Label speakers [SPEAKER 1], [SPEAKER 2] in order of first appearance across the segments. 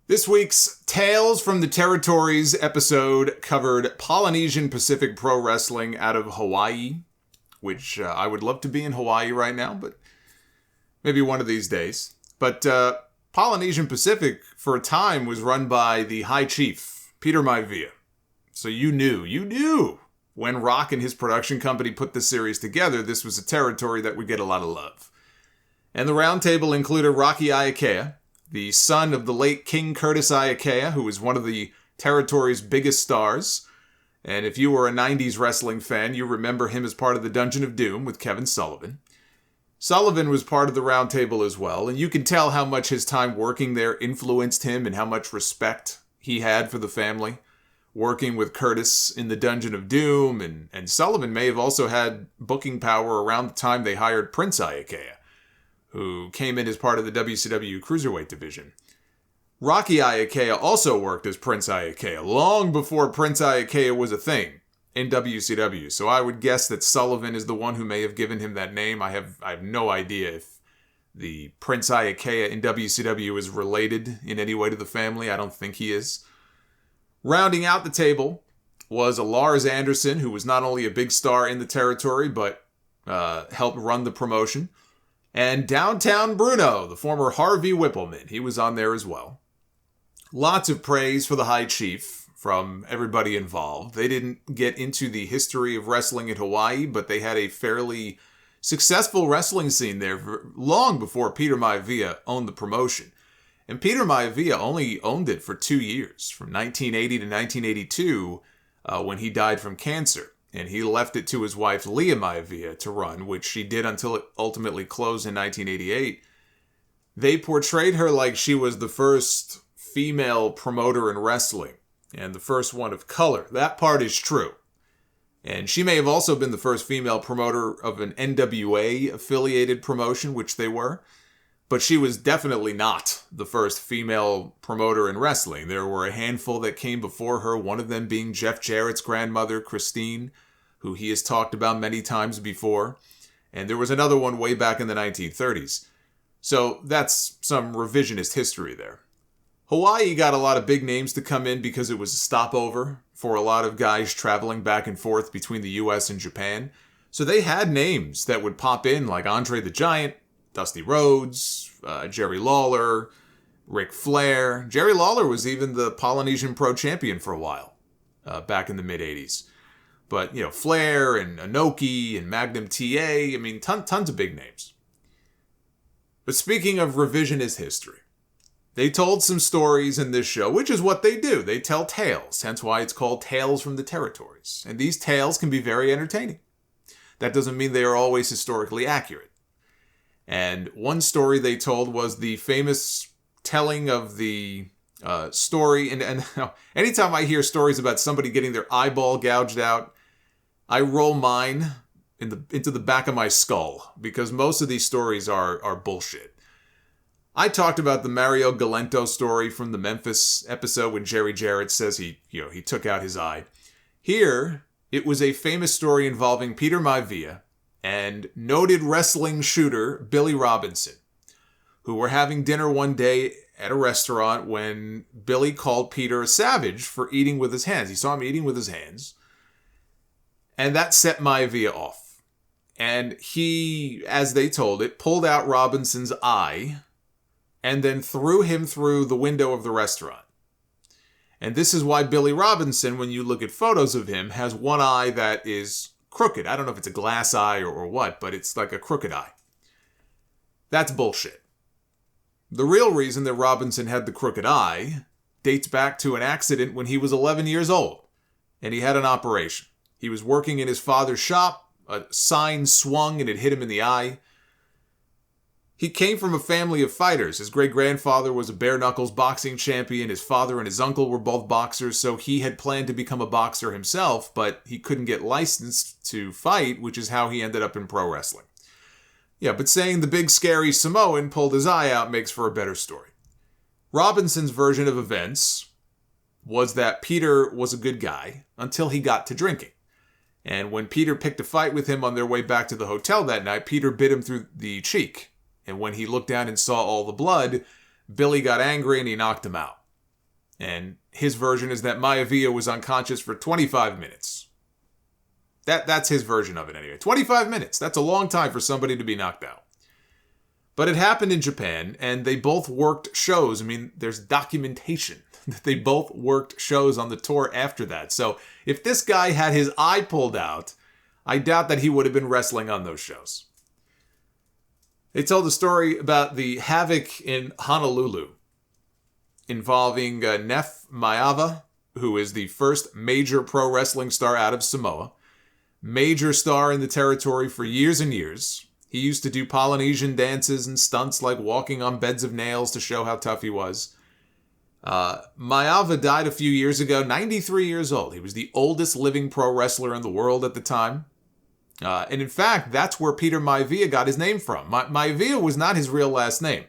[SPEAKER 1] This week's Tales from the Territories episode covered Polynesian Pacific Pro Wrestling out of Hawaii, which I would love to be in Hawaii right now, but maybe one of these days. But Polynesian Pacific, for a time, was run by the High Chief, Peter Maivia. So you knew when Rock and his production company put this series together, this was a territory that would get a lot of love. And the roundtable included Rocky Iaukea, the son of the late King Curtis Iaukea, who was one of the territory's biggest stars. And if you were a 90s wrestling fan, you remember him as part of the Dungeon of Doom with Kevin Sullivan. Sullivan was part of the roundtable as well, and you can tell how much his time working there influenced him and how much respect he had for the family, working with Curtis in the Dungeon of Doom, and Sullivan may have also had booking power around the time they hired Prince Iaukea, who came in as part of the WCW Cruiserweight division. Rocky Iaukea also worked as Prince Iaukea, long before Prince Iaukea was a thing in WCW, so I would guess that Sullivan is the one who may have given him that name. I have no idea if the Prince Iaukea in WCW is related in any way to the family. I don't think he is. Rounding out the table was a Lars Anderson, who was not only a big star in the territory, but helped run the promotion. And Downtown Bruno, the former Harvey Whippleman, he was on there as well. Lots of praise for the High Chief from everybody involved. They didn't get into the history of wrestling in Hawaii, but they had a fairly successful wrestling scene there long before Peter Maivia owned the promotion. And Peter Maivia only owned it for 2 years, from 1980 to 1982, when he died from cancer. And he left it to his wife, Leah Maivia, to run, which she did until it ultimately closed in 1988. They portrayed her like she was the first female promoter in wrestling, and the first one of color. That part is true. And she may have also been the first female promoter of an NWA-affiliated promotion, which they were. But she was definitely not the first female promoter in wrestling. There were a handful that came before her, one of them being Jeff Jarrett's grandmother, Christine, who he has talked about many times before. And there was another one way back in the 1930s. So that's some revisionist history there. Hawaii got a lot of big names to come in because it was a stopover for a lot of guys traveling back and forth between the US and Japan. So they had names that would pop in like Andre the Giant, Dusty Rhodes, Jerry Lawler, Ric Flair. Jerry Lawler was even the Polynesian Pro Champion for a while, back in the mid-'80s. But, Flair and Inoki and Magnum TA, tons of big names. But speaking of revisionist history, they told some stories in this show, which is what they do. They tell tales, hence why it's called Tales from the Territories. And these tales can be very entertaining. That doesn't mean they are always historically accurate. And one story they told was the famous telling of the story. And anytime I hear stories about somebody getting their eyeball gouged out, I roll mine into the back of my skull, because most of these stories are bullshit. I talked about the Mario Galento story from the Memphis episode when Jerry Jarrett says he took out his eye. Here, it was a famous story involving Peter Maivia and noted wrestling shooter Billy Robinson, who were having dinner one day at a restaurant when Billy called Peter a savage for eating with his hands. He saw him eating with his hands, and that set Maivia off. And he, as they told it, pulled out Robinson's eye and then threw him through the window of the restaurant. And this is why Billy Robinson, when you look at photos of him, has one eye that is crooked. I don't know if it's a glass eye or what, but it's like a crooked eye. That's bullshit. The real reason that Robinson had the crooked eye dates back to an accident when he was 11 years old, and he had an operation. He was working in his father's shop, a sign swung and it hit him in the eye. He came from a family of fighters. His great-grandfather was a bare-knuckles boxing champion. His father and his uncle were both boxers, so he had planned to become a boxer himself, but he couldn't get licensed to fight, which is how he ended up in pro wrestling. Yeah, but saying the big scary Samoan pulled his eye out makes for a better story. Robinson's version of events was that Peter was a good guy until he got to drinking. And when Peter picked a fight with him on their way back to the hotel that night, Peter bit him through the cheek. And when he looked down and saw all the blood, Billy got angry and he knocked him out. And his version is that Maivia was unconscious for 25 minutes. That's his version of it anyway. 25 minutes. That's a long time for somebody to be knocked out. But it happened in Japan, and they both worked shows. I mean, there's documentation that they both worked shows on the tour after that. So if this guy had his eye pulled out, I doubt that he would have been wrestling on those shows. They told a story about the havoc in Honolulu involving Neff Maivia, who is the first major pro wrestling star out of Samoa. Major star in the territory for years and years. He used to do Polynesian dances and stunts like walking on beds of nails to show how tough he was. Maivia died a few years ago, 93 years old. He was the oldest living pro wrestler in the world at the time. And in fact, that's where Peter Maivia got his name from. Maivia was not his real last name.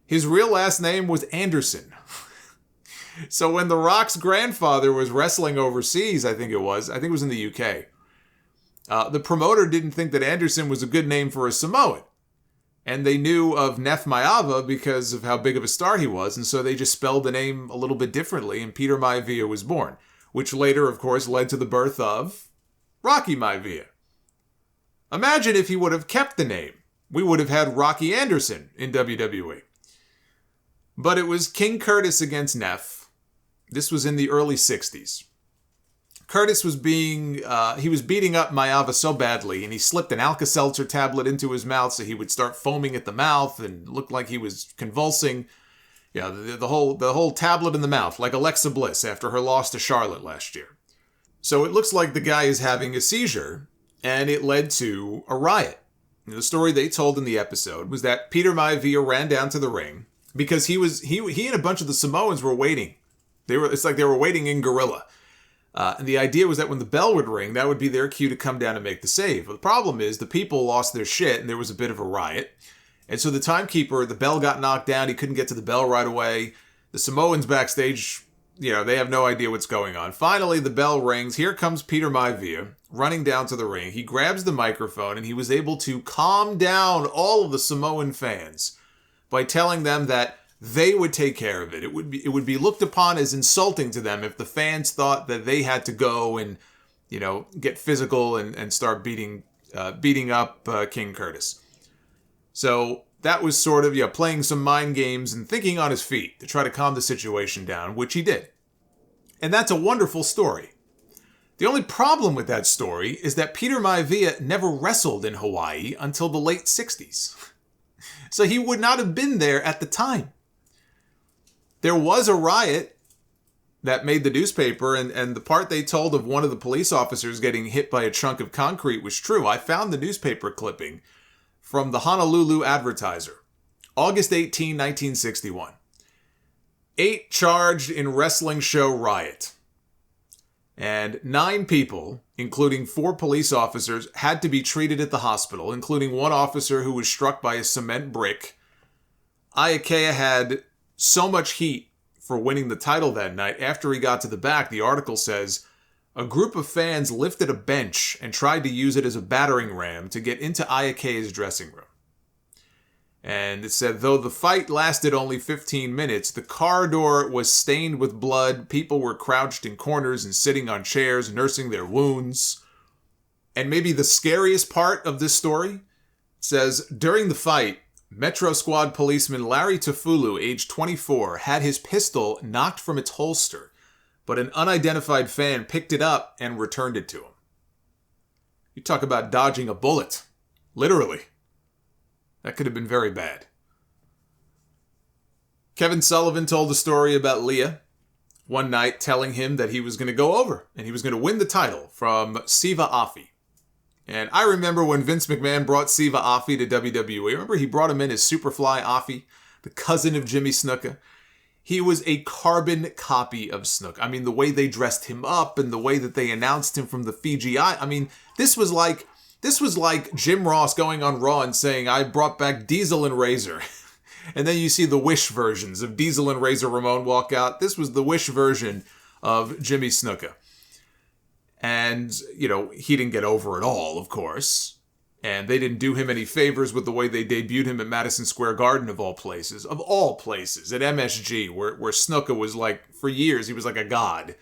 [SPEAKER 1] His real last name was Anderson. So when The Rock's grandfather was wrestling overseas, I think it was in the UK, the promoter didn't think that Anderson was a good name for a Samoan. And they knew of Neff Maivia because of how big of a star he was, and so they just spelled the name a little bit differently, and Peter Maivia was born, which later, of course, led to the birth of Rocky Maivia. Imagine if he would have kept the name. We would have had Rocky Anderson in WWE. But it was King Curtis against Neff. This was in the early 60s. Curtis was beating up Maivia so badly, and he slipped an Alka-Seltzer tablet into his mouth so he would start foaming at the mouth and looked like he was convulsing. Yeah, the whole tablet in the mouth, like Alexa Bliss after her loss to Charlotte last year. So it looks like the guy is having a seizure, and it led to a riot. And the story they told in the episode was that Peter Maivia ran down to the ring because he and a bunch of the Samoans were waiting. It's like they were waiting in gorilla. And the idea was that when the bell would ring, that would be their cue to come down and make the save. But the problem is the people lost their shit and there was a bit of a riot. And so the timekeeper, the bell got knocked down. He couldn't get to the bell right away. The Samoans backstage, they have no idea what's going on. Finally, the bell rings. Here comes Peter Maivia running down to the ring. He grabs the microphone and he was able to calm down all of the Samoan fans by telling them that they would take care of it. It would be looked upon as insulting to them if the fans thought that they had to go and, get physical and start beating up King Curtis. So that was sort of, playing some mind games and thinking on his feet to try to calm the situation down, which he did. And that's a wonderful story. The only problem with that story is that Peter Maivia never wrestled in Hawaii until the late 60s. So he would not have been there at the time. There was a riot that made the newspaper, and the part they told of one of the police officers getting hit by a chunk of concrete was true. I found the newspaper clipping from the Honolulu Advertiser, August 18, 1961. 8 charged in wrestling show riot. And 9 people, including 4 police officers, had to be treated at the hospital, including one officer who was struck by a cement brick. Iaukea had so much heat for winning the title that night. After he got to the back, the article says, a group of fans lifted a bench and tried to use it as a battering ram to get into Iaukea's dressing room. And it said, though the fight lasted only 15 minutes, the corridor was stained with blood. People were crouched in corners and sitting on chairs, nursing their wounds. And maybe the scariest part of this story says, during the fight, Metro Squad policeman Larry Tafulu, age 24, had his pistol knocked from its holster, but an unidentified fan picked it up and returned it to him. You talk about dodging a bullet. Literally. That could have been very bad. Kevin Sullivan told a story about Leah one night telling him that he was going to go over and he was going to win the title from Siva Offi. And I remember when Vince McMahon brought Siva Offi to WWE. Remember he brought him in as Superfly Offi, the cousin of Jimmy Snuka. He was a carbon copy of Snook. I mean, the way they dressed him up and the way that they announced him from the Fiji. I mean, this was like Jim Ross going on Raw and saying, I brought back Diesel and Razor. And then you see the Wish versions of Diesel and Razor Ramon walk out. This was the Wish version of Jimmy Snuka. And, he didn't get over at all, of course. And they didn't do him any favors with the way they debuted him at Madison Square Garden, of all places. Of all places. At MSG, where Snuka was like, for years, he was like a god.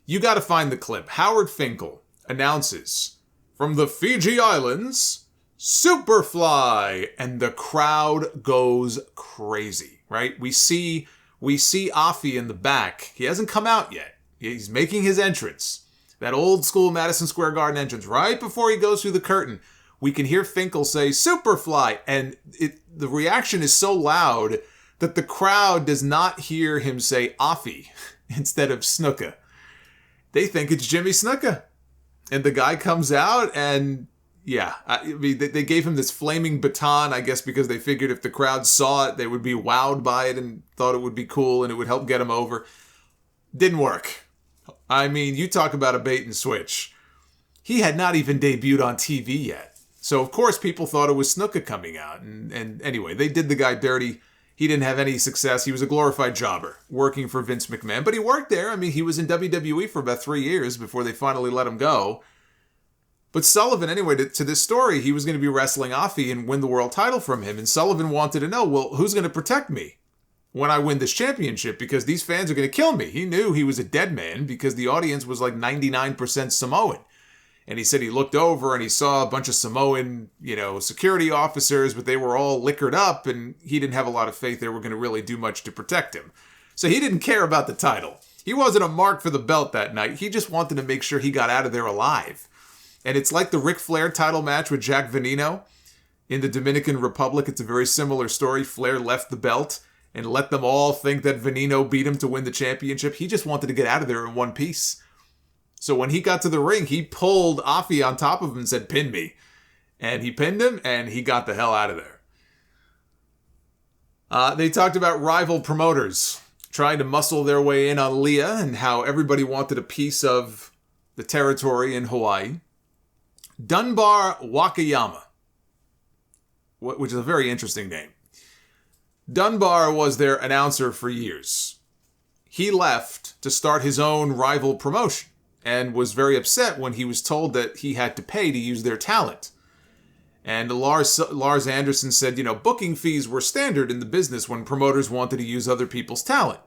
[SPEAKER 1] You gotta find the clip. Howard Finkel announces, from the Fiji Islands, Superfly! And the crowd goes crazy, right? We see Offi in the back. He hasn't come out yet. He's making his entrance. That old school Madison Square Garden entrance, right before he goes through the curtain. We can hear Finkel say, Superfly! And the reaction is so loud that the crowd does not hear him say Offi instead of Snuka. They think it's Jimmy Snuka. And the guy comes out and, yeah, I mean, they gave him this flaming baton, I guess, because they figured if the crowd saw it, they would be wowed by it and thought it would be cool and it would help get him over. Didn't work. I mean, you talk about a bait and switch. He had not even debuted on TV yet. So, of course, people thought it was Snuka coming out. And anyway, they did the guy dirty. He didn't have any success. He was a glorified jobber working for Vince McMahon. But he worked there. I mean, he was in WWE for about 3 years before they finally let him go. But Sullivan, anyway, to this story, he was going to be wrestling Offi and win the world title from him. And Sullivan wanted to know, well, who's going to protect me when I win this championship? Because these fans are going to kill me. He knew he was a dead man because the audience was like 99% Samoan. And he said he looked over and he saw a bunch of Samoan, security officers, but they were all liquored up and he didn't have a lot of faith they were going to really do much to protect him. So he didn't care about the title. He wasn't a mark for the belt that night. He just wanted to make sure he got out of there alive. And it's like the Ric Flair title match with Jack Veneno in the Dominican Republic. It's a very similar story. Flair left the belt and let them all think that Veneno beat him to win the championship. He just wanted to get out of there in one piece. So when he got to the ring, he pulled Offi on top of him and said, pin me. And he pinned him, and he got the hell out of there. They talked about rival promoters trying to muscle their way in on Leah and how everybody wanted a piece of the territory in Hawaii. Dunbar Wakayama, which is a very interesting name. Dunbar was their announcer for years. He left to start his own rival promotion and was very upset when he was told that he had to pay to use their talent. And Lars Anderson said, booking fees were standard in the business when promoters wanted to use other people's talent.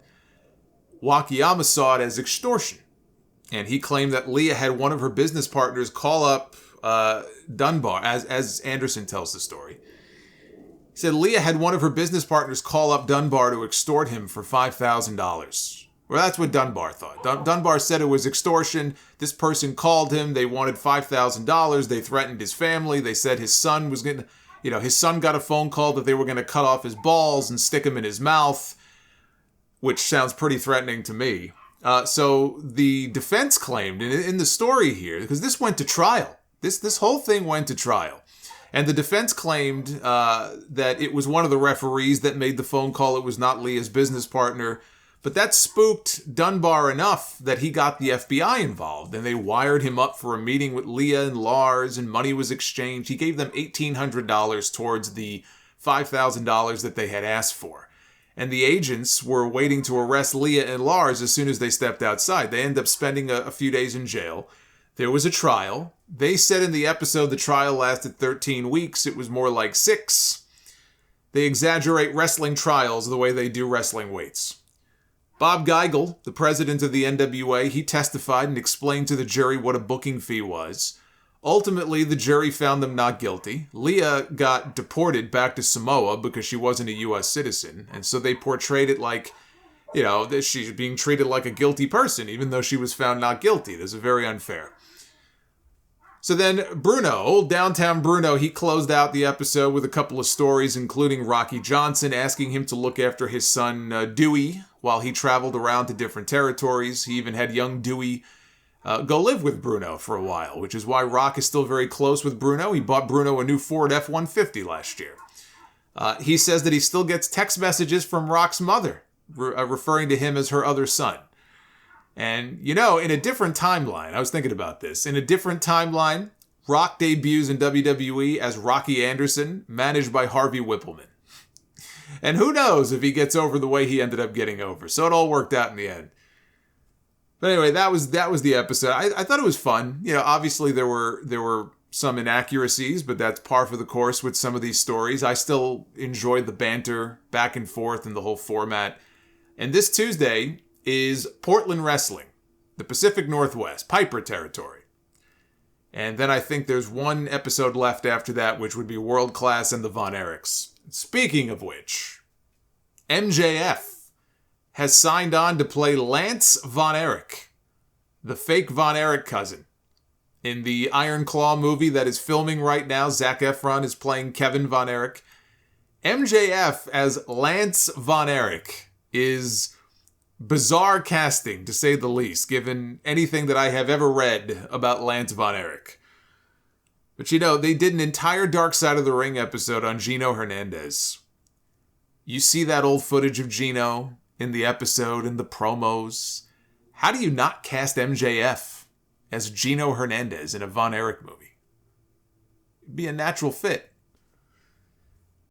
[SPEAKER 1] Wakayama saw it as extortion. And he claimed that Leah had one of her business partners call up Dunbar, as Anderson tells the story. He said Leah had one of her business partners call up Dunbar to extort him for $5,000. Well, that's what Dunbar thought. Dunbar said it was extortion. This person called him. They wanted $5,000. They threatened his family. They said his son was going to, his son got a phone call that they were going to cut off his balls and stick them in his mouth, which sounds pretty threatening to me. So the defense claimed, in the story here, because this went to trial. This whole thing went to trial. And the defense claimed that it was one of the referees that made the phone call. It was not Leah's business partner. But that spooked Dunbar enough that he got the FBI involved. And they wired him up for a meeting with Leah and Lars, and money was exchanged. He gave them $1,800 towards the $5,000 that they had asked for. And the agents were waiting to arrest Leah and Lars as soon as they stepped outside. They ended up spending a few days in jail. There was a trial. They said in the episode the trial lasted 13 weeks. It was more like 6. They exaggerate wrestling trials the way they do wrestling weights. Bob Geigel, the president of the NWA, he testified and explained to the jury what a booking fee was. Ultimately, the jury found them not guilty. Leah got deported back to Samoa because she wasn't a U.S. citizen, and so they portrayed it like, that she's being treated like a guilty person, even though she was found not guilty. This is very unfair. So then Bruno, old downtown Bruno, he closed out the episode with a couple of stories, including Rocky Johnson asking him to look after his son Dewey while he traveled around to different territories. He even had young Dewey go live with Bruno for a while, which is why Rock is still very close with Bruno. He bought Bruno a new Ford F-150 last year. He says that he still gets text messages from Rock's mother, referring to him as her other son. And, in a different timeline, I was thinking about this. In a different timeline, Rock debuts in WWE as Rocky Anderson, managed by Harvey Whippleman. And who knows if he gets over the way he ended up getting over. So it all worked out in the end. But anyway, that was the episode. I thought it was fun. Obviously there were some inaccuracies, but that's par for the course with some of these stories. I still enjoy the banter back and forth and the whole format. And this Tuesday is Portland Wrestling, the Pacific Northwest, Piper territory. And then I think there's one episode left after that, which would be World Class and the Von Erichs. Speaking of which, MJF has signed on to play Lance Von Erich, the fake Von Erich cousin. In the Iron Claw movie that is filming right now, Zac Efron is playing Kevin Von Erich. MJF as Lance Von Erich is bizarre casting, to say the least, given anything that I have ever read about Lance Von Erich. But they did an entire Dark Side of the Ring episode on Gino Hernandez. You see that old footage of Gino in the episode, in the promos. How do you not cast MJF as Gino Hernandez in a Von Erich movie? It'd be a natural fit.